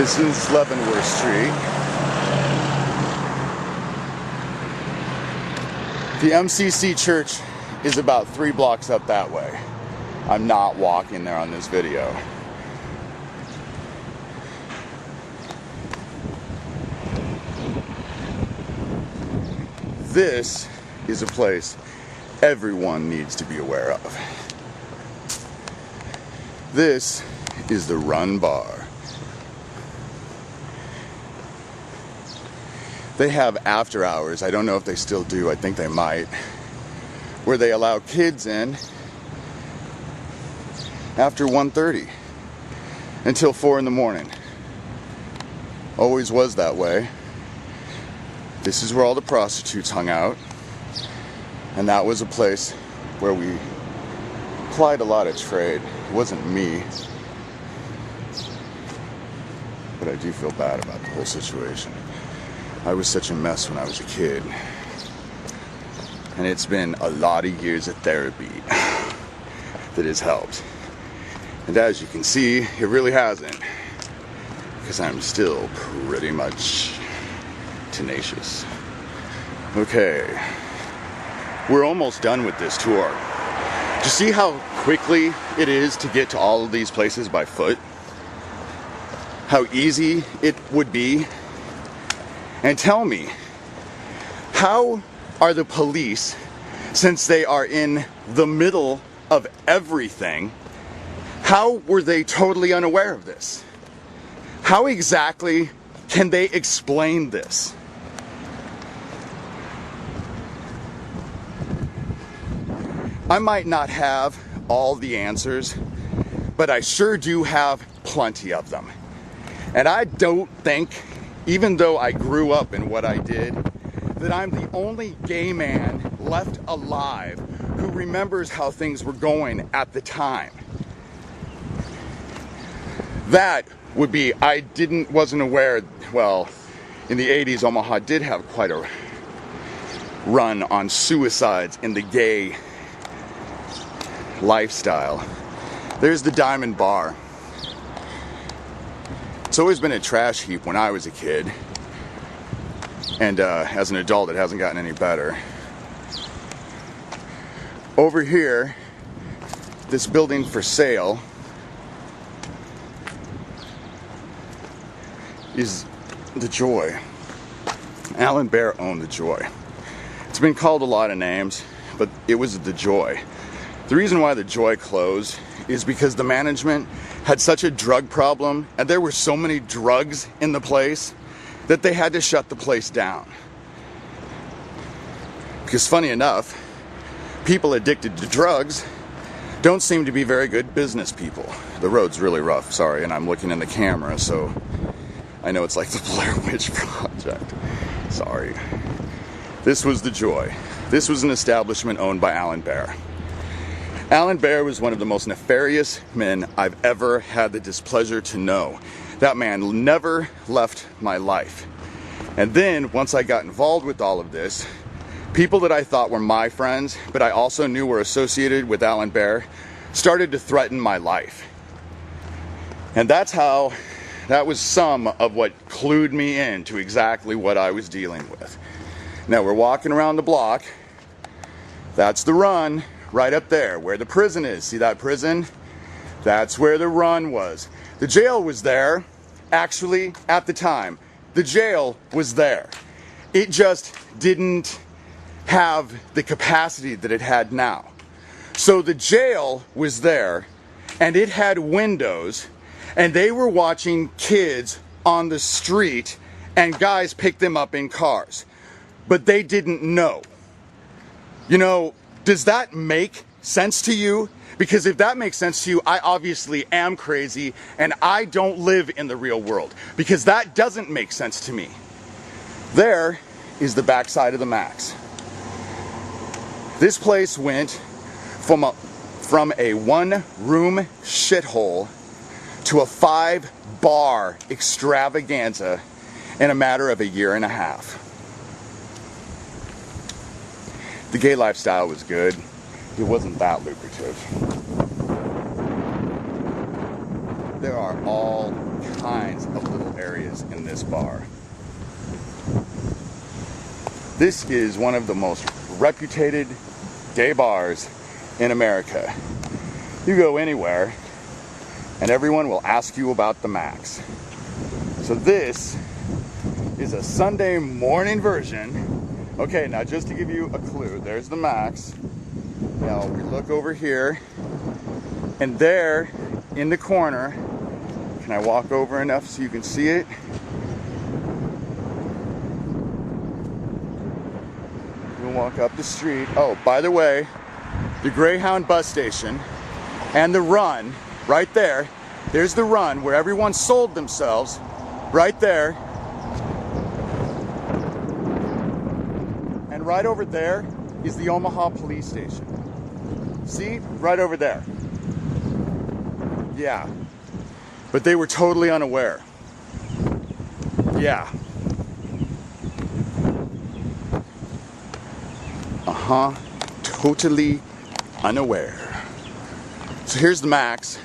This is Leavenworth Street. The MCC church is about 3 blocks up that way. I'm not walking there on this video. This is a place everyone needs to be aware of. This is the Run Bar. They have after hours, I don't know if they still do, I think they might, where they allow kids in after 1:30 until 4 in the morning. Always was that way. This is where all the prostitutes hung out, and that was a place where we plied a lot of trade. It wasn't me, but I do feel bad about the whole situation. I was such a mess when I was a kid, and it's been a lot of years of therapy that has helped. And as you can see, it really hasn't, because I'm still pretty much tenacious. Okay, we're almost done with this tour. Do you see how quickly it is to get to all of these places by foot? How easy it would be? And tell me, how are the police, since they are in the middle of everything, how were they totally unaware of this? How exactly can they explain this? I might not have all the answers, but I sure do have plenty of them. And I don't think, even though I grew up in what I did, that I'm the only gay man left alive who remembers how things were going at the time. That would be, I wasn't aware, well, in the 80s, Omaha did have quite a run on suicides in the gay lifestyle. There's the Diamond Bar. It's always been a trash heap when I was a kid, and as an adult it hasn't gotten any better. Over here, this building for sale is the Joy. Alan Bear owned the Joy. It's been called a lot of names, but it was the Joy. The reason why the Joy closed is because the management had such a drug problem, and there were so many drugs in the place that they had to shut the place down. Because funny enough, people addicted to drugs don't seem to be very good business people. The road's really rough, sorry, and I'm looking in the camera, so I know it's like the Blair Witch Project. Sorry. This was the Joy. This was an establishment owned by Alan Bear. Alan Bear was one of the most nefarious men I've ever had the displeasure to know. That man never left my life. And then, once I got involved with all of this, people that I thought were my friends, but I also knew were associated with Alan Bear, started to threaten my life. And that was some of what clued me in to exactly what I was dealing with. Now we're walking around the block. That's the Run. Right up there, where the prison is. See that prison? That's where the Run was. The jail was there, actually, at the time. The jail was there. It just didn't have the capacity that it had now. So the jail was there, and it had windows, and they were watching kids on the street, and guys picked them up in cars. But they didn't know. You know, does that make sense to you? Because if that makes sense to you, I obviously am crazy and I don't live in the real world, because that doesn't make sense to me. There is the backside of the Max. This place went from a one-room shithole to a 5-bar extravaganza in a matter of a year and a half. The gay lifestyle was good. It wasn't that lucrative. there are all kinds of little areas in this bar. This is one of the most reputed gay bars in America. You go anywhere and everyone will ask you about the Max. So this is a Sunday morning version. Okay, now just to give you a clue, there's the Max. Now we look over here, and there in the corner, can I walk over enough so you can see it? We'll walk up the street. Oh, by the way, the Greyhound bus station and the Run, right there, there's the Run where everyone sold themselves, right there. And right over there is the Omaha police station. See? Right over there. Yeah. But they were totally unaware. Yeah. Totally unaware. So here's the Max.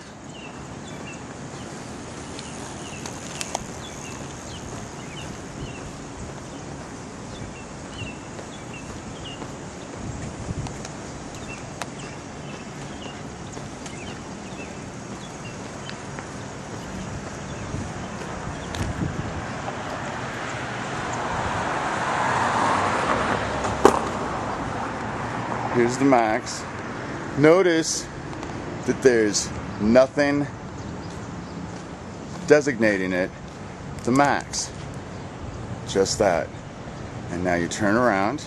Here's the Max. Notice that there's nothing designating it the Max. Just that. And now you turn around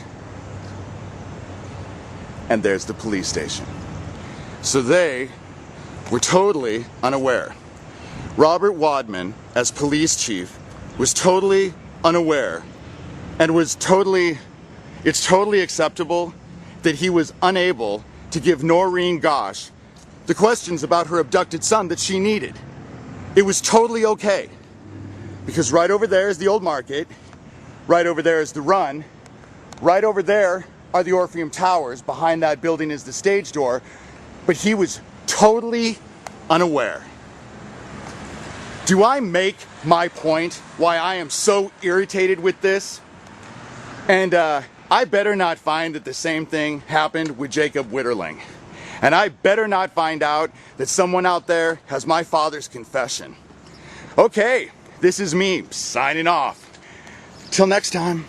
and there's the police station. So they were totally unaware. Robert Wadman, as police chief, was totally unaware and it's totally acceptable that he was unable to give Noreen Gosh the questions about her abducted son that she needed. It was totally okay. Because right over there is the old market, right over there is the Run, right over there are the Orpheum Towers, behind that building is the stage door, but he was totally unaware. Do I make my point why I am so irritated with this? And I better not find that the same thing happened with Jacob Witterling. And I better not find out that someone out there has my father's confession. Okay, this is me signing off. Till next time.